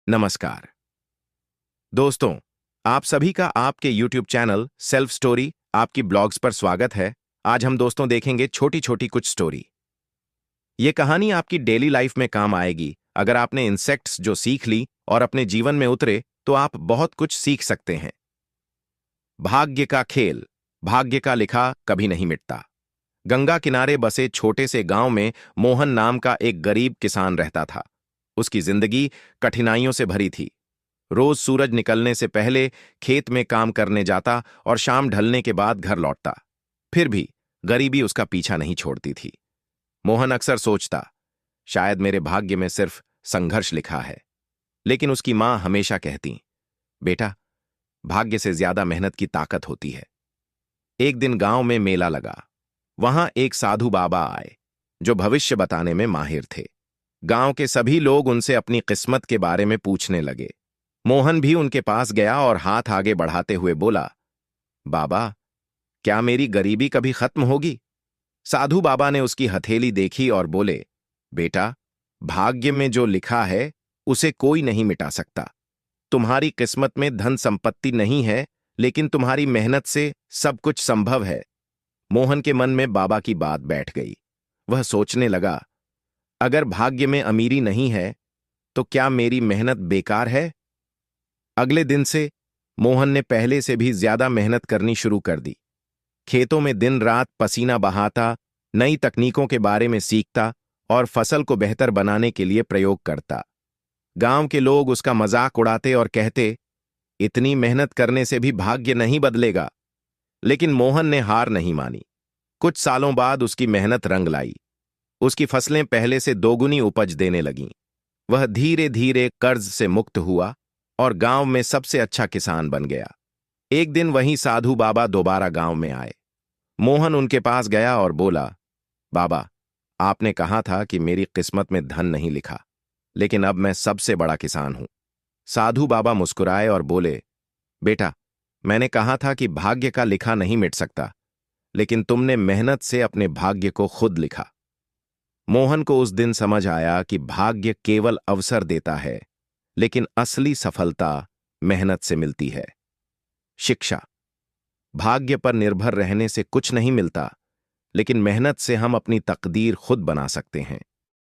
नमस्कार दोस्तों, आप सभी का आपके YouTube चैनल सेल्फ स्टोरी आपकी ब्लॉग्स पर स्वागत है। आज हम दोस्तों देखेंगे छोटी छोटी कुछ स्टोरी। ये कहानी आपकी डेली लाइफ में काम आएगी। अगर आपने इंसेक्ट्स जो सीख ली और अपने जीवन में उतरे तो आप बहुत कुछ सीख सकते हैं। भाग्य का खेल। भाग्य का लिखा कभी नहीं मिटता। गंगा किनारे बसे छोटे से गांव में मोहन नाम का एक गरीब किसान रहता था। उसकी जिंदगी कठिनाइयों से भरी थी। रोज सूरज निकलने से पहले खेत में काम करने जाता और शाम ढलने के बाद घर लौटता। फिर भी गरीबी उसका पीछा नहीं छोड़ती थी। मोहन अक्सर सोचता, शायद मेरे भाग्य में सिर्फ संघर्ष लिखा है। लेकिन उसकी मां हमेशा कहती, बेटा, भाग्य से ज्यादा मेहनत की ताकत होती है। एक दिन गांव में मेला लगा। वहां एक साधु बाबा आए जो भविष्य बताने में माहिर थे। गांव के सभी लोग उनसे अपनी किस्मत के बारे में पूछने लगे। मोहन भी उनके पास गया और हाथ आगे बढ़ाते हुए बोला, बाबा, क्या मेरी गरीबी कभी खत्म होगी? साधु बाबा ने उसकी हथेली देखी और बोले, बेटा, भाग्य में जो लिखा है उसे कोई नहीं मिटा सकता। तुम्हारी किस्मत में धन संपत्ति नहीं है, लेकिन तुम्हारी मेहनत से सब कुछ संभव है। मोहन के मन में बाबा की बात बैठ गई। वह सोचने लगा, अगर भाग्य में अमीरी नहीं है तो क्या मेरी मेहनत बेकार है? अगले दिन से मोहन ने पहले से भी ज्यादा मेहनत करनी शुरू कर दी। खेतों में दिन रात पसीना बहाता, नई तकनीकों के बारे में सीखता और फसल को बेहतर बनाने के लिए प्रयोग करता। गांव के लोग उसका मजाक उड़ाते और कहते, इतनी मेहनत करने से भी भाग्य नहीं बदलेगा। लेकिन मोहन ने हार नहीं मानी। कुछ सालों बाद उसकी मेहनत रंग लाई। उसकी फसलें पहले से दोगुनी उपज देने लगीं। वह धीरे धीरे कर्ज से मुक्त हुआ और गांव में सबसे अच्छा किसान बन गया। एक दिन वही साधु बाबा दोबारा गांव में आए। मोहन उनके पास गया और बोला, बाबा, आपने कहा था कि मेरी किस्मत में धन नहीं लिखा, लेकिन अब मैं सबसे बड़ा किसान हूं। साधु बाबा मुस्कुराए और बोले, बेटा, मैंने कहा था कि भाग्य का लिखा नहीं मिट सकता, लेकिन तुमने मेहनत से अपने भाग्य को खुद लिखा। मोहन को उस दिन समझ आया कि भाग्य केवल अवसर देता है, लेकिन असली सफलता मेहनत से मिलती है। शिक्षा। भाग्य पर निर्भर रहने से कुछ नहीं मिलता, लेकिन मेहनत से हम अपनी तकदीर खुद बना सकते हैं।